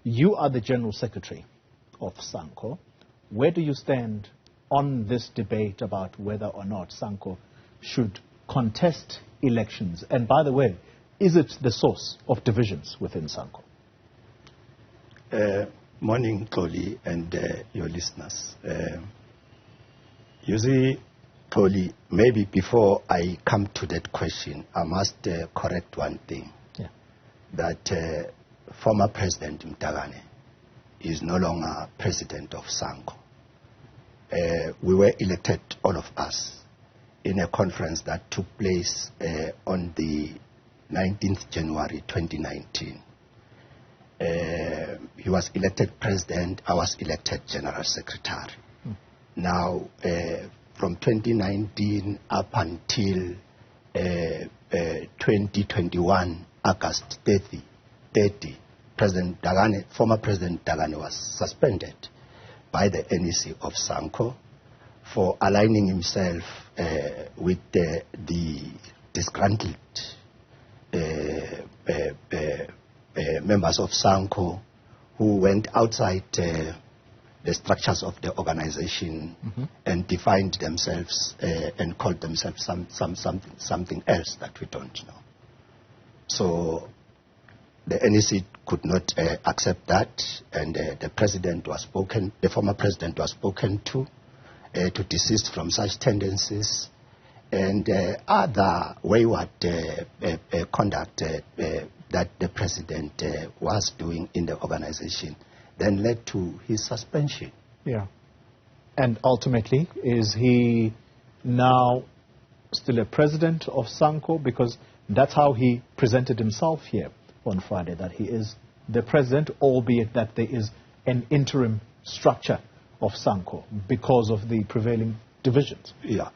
You are the General Secretary of SANCO. Where do you stand on this debate about whether or not SANCO should contest elections? And by the way, is it the source of divisions within SANCO? Morning, Toli, and your listeners. You see, Toli, maybe before I come to that question, I must correct one thing. Yeah. That former President Mdakane is no longer president of SANCO. We were elected, all of us, in a conference that took place on the 19th January 2019. He was elected president, I was elected general secretary. Now, from 2019 up until 2021, August 30, former President Mdakane was suspended by the NEC of SANCO for aligning himself with the disgruntled members of SANCO who went outside the structures of the organization and defined themselves and called themselves something else that we don't know. So the NEC could not accept that, and the former president was spoken to desist from such tendencies and other wayward conduct that the president was doing in the organization, then led to his suspension. Yeah. And ultimately, is he now still a president of SANCO? Because that's how he presented himself here on Friday, that he is the president, albeit that there is an interim structure of SANCO because of the prevailing divisions. Yeah.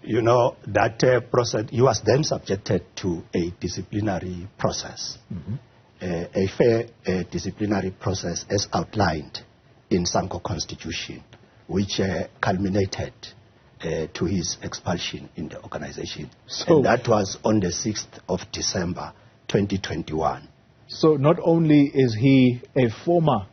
You know, that process, he was then subjected to a disciplinary process, a fair disciplinary process as outlined in SANCO Constitution, which culminated to his expulsion in the organization. So, and that was on the 6th of December, 2021. So not only is he a former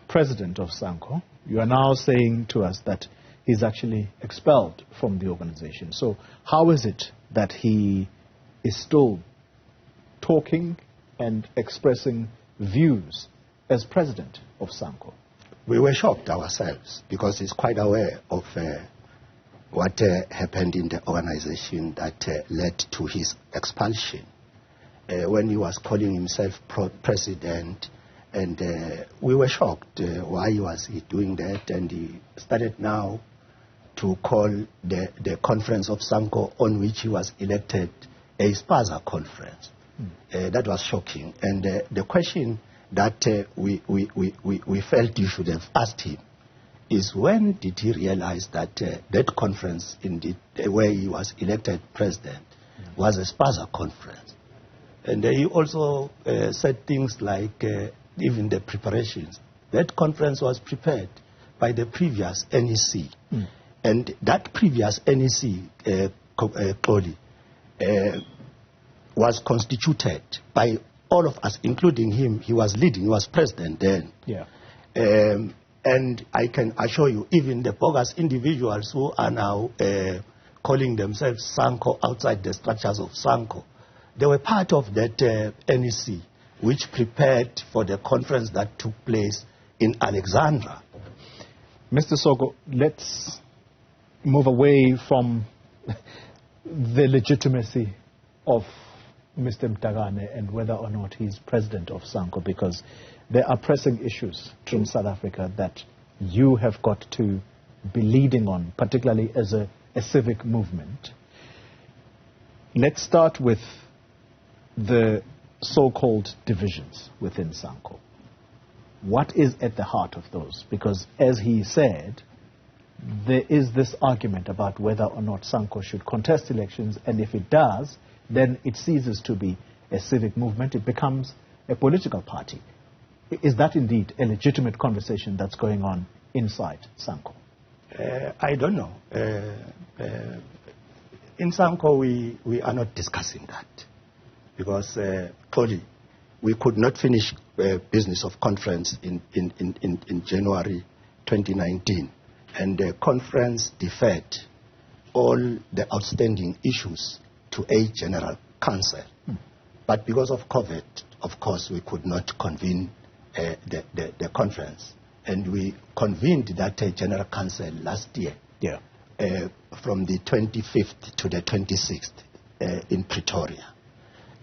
president of SANCO, you are now saying to us that he's actually expelled from the organization. So how is it that he is still talking and expressing views as president of SANCO? We were shocked ourselves because he's quite aware of what happened in the organization that led to his expulsion. When he was calling himself president, and we were shocked why was he doing that, and he started now to call the conference of SANCO on which he was elected a Spaza conference. That was shocking, and the question that we felt you should have asked him is, when did he realize that that conference, indeed, where he was elected president, was a Spaza conference? And he also said things like, even the preparations. That conference was prepared by the previous NEC. And that previous NEC, was constituted by all of us, including him. He was leading, he was president then. Yeah. And I can assure you, even the bogus individuals who are now calling themselves SANCO outside the structures of SANCO, they were part of that NEC, which prepared for the conference that took place in Alexandra. Mr. Soko, let's move away from the legitimacy of Mr. Mdakane and whether or not he's president of SANCO, because there are pressing issues in South Africa that you have got to be leading on, particularly as a civic movement. Let's start with the so-called divisions within SANCO. What is at the heart of those? Because as he said, there is this argument about whether or not SANCO should contest elections, and if it does, then it ceases to be a civic movement, it becomes a political party. Is that indeed a legitimate conversation that's going on inside SANCO? I don't know. In SANCO, we are not discussing that, because clearly we could not finish business of conference in January 2019. And the conference deferred all the outstanding issues to a general council. But because of COVID, of course, we could not convene the conference. And we convened that general council last year, from the 25th to the 26th in Pretoria.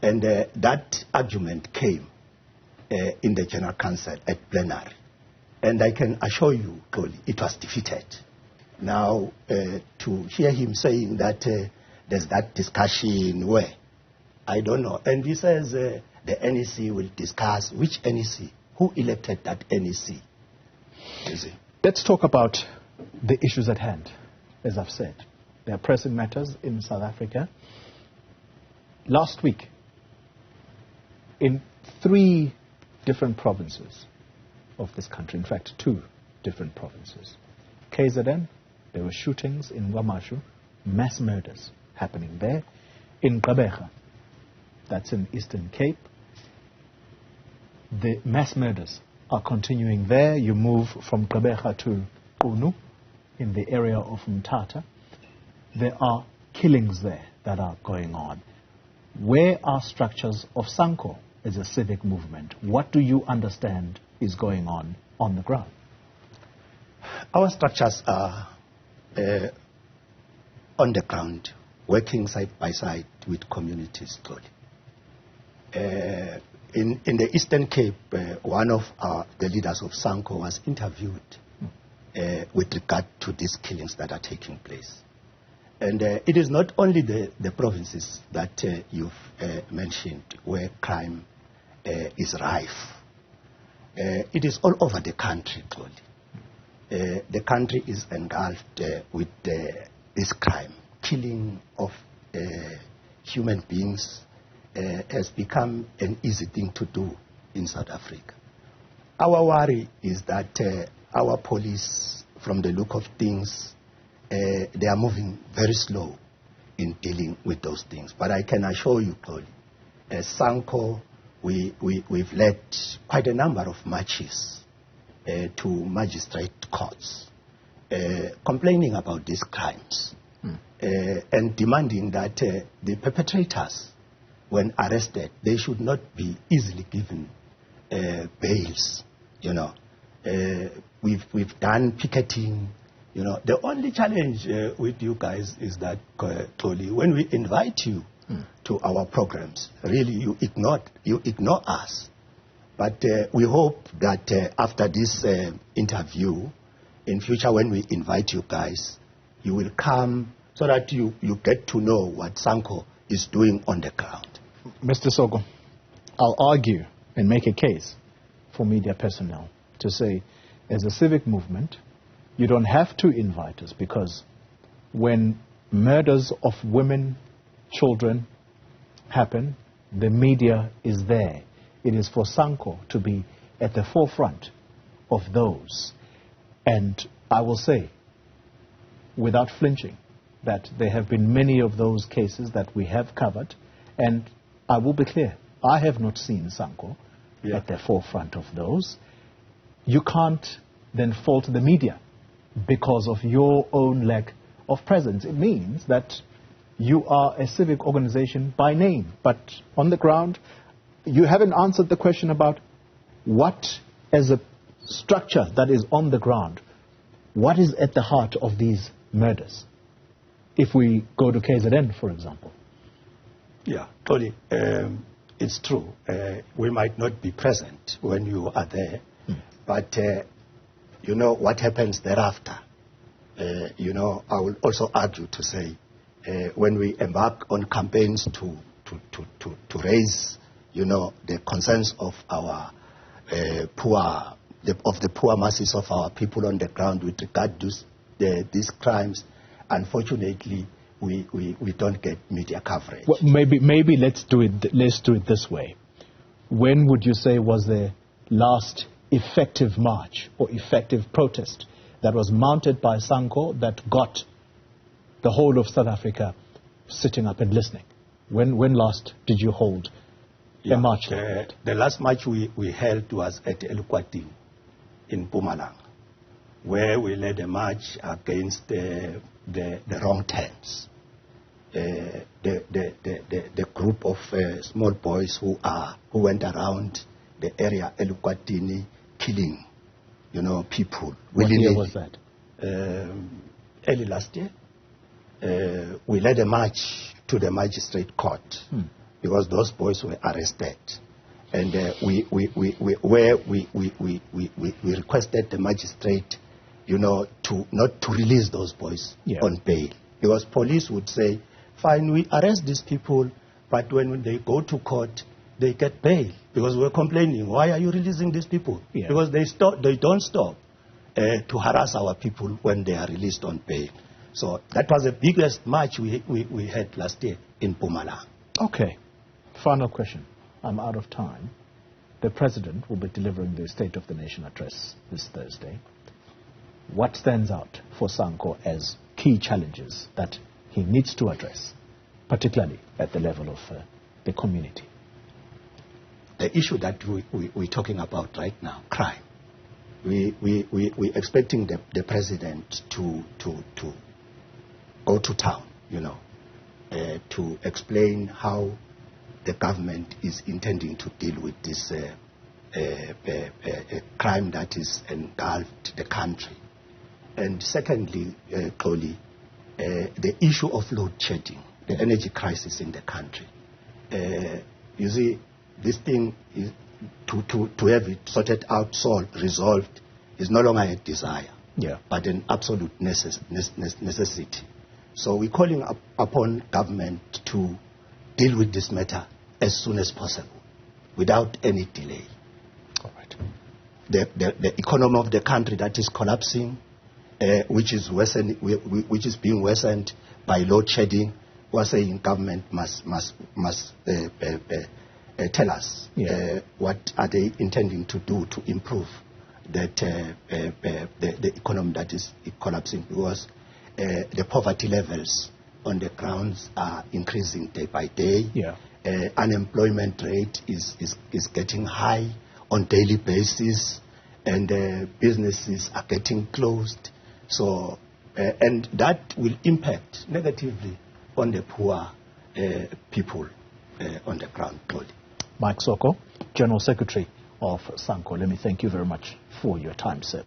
And that argument came in the general council at plenary. And I can assure you, Koli, it was defeated. Now, to hear him saying that there's that discussion where, I don't know. And he says the NEC will discuss which NEC, who elected that NEC. Let's talk about the issues at hand. As I've said, there are pressing matters in South Africa. Last week, in 3 different provinces of this country, in fact 2 different provinces, KZN, there were shootings in Wamashu, mass murders happening there. In Gqeberha, that's in Eastern Cape, the mass murders are continuing there. You move from Gqeberha to Qunu in the area of Mthatha. There are killings there that are going on. Where are structures of SANCO as a civic movement? What do you understand is going on the ground? Our structures are on the ground, working side by side with communities. In the Eastern Cape, one of the leaders of SANCO was interviewed with regard to these killings that are taking place. And it is not only the provinces that you've mentioned where crime is rife. It is all over the country, Toli. The country is engulfed with this crime. Killing of human beings has become an easy thing to do in South Africa. Our worry is that our police, from the look of things, they are moving very slow in dealing with those things. But I can assure you, Toli, as SANCO, we've led quite a number of marches to magistrate courts complaining about these crimes and demanding that the perpetrators, when arrested, they should not be easily given bails. You know, we've done picketing. You know, the only challenge with you guys is that, Toli, when we invite you to our programs, really you ignore us. But we hope that after this interview, in future when we invite you guys, you will come so that you get to know what SANCO is doing on the ground. Mr. Soko, I'll argue and make a case for media personnel to say, as a civic movement, you don't have to invite us, because when murders of women, children happen, the media is there. It is for SANCO to be at the forefront of those. And I will say, without flinching, that there have been many of those cases that we have covered, and I will be clear, I have not seen SANCO at the forefront of those. You can't then fault the media because of your own lack of presence. It means that you are a civic organization by name, but on the ground, you haven't answered the question about what, as a structure that is on the ground, what is at the heart of these murders? If we go to KZN, for example. Yeah, Toli, it's true. We might not be present when you are there, but you know what happens thereafter. You know, I will also argue to say, when we embark on campaigns to raise, you know, the concerns of our the poor masses of our people on the ground with regard to these crimes, unfortunately, we don't get media coverage. Well, maybe let's do it this way. When would you say was the last effective march or effective protest that was mounted by SANCO that got the whole of South Africa sitting up and listening? When last did you hold Yeah. A march like that? The last march we held was at Elukwatini in Mpumalanga, where we led a march against the wrong turns. The group of small boys who went around the area Elukwatini killing, people. What year was that? Early last year. We led a march to the magistrate court because those boys were arrested, and we requested the magistrate, to not to release those boys on bail, because police would say, fine, we arrest these people, but when they go to court, they get bail, because we're complaining, why are you releasing these people? Because they don't stop to harass our people when they are released on bail. So that was the biggest march we had last year in Mpumalanga. Okay. Final question. I'm out of time. The President will be delivering the State of the Nation address this Thursday. What stands out for SANCO as key challenges that he needs to address, particularly at the level of the community? The issue that we're talking about right now, crime. We're expecting the President to go to town, to explain how the government is intending to deal with this crime that is engulfed the country. And secondly, Xoli, the issue of load shedding, the energy crisis in the country. You see, this thing is to have it sorted out, solved, resolved, is no longer a desire, but an absolute necessity. So we're calling upon government to deal with this matter as soon as possible, without any delay. All right. The economy of the country that is collapsing, which is being worsened by load shedding, we're saying government must tell us what are they intending to do to improve that the economy that is collapsing, because the poverty levels on the grounds are increasing day by day. Unemployment rate is getting high on daily basis, and businesses are getting closed. So, and that will impact negatively on the poor people on the ground. Mike Soko, General Secretary of SANCO, let me thank you very much for your time, sir.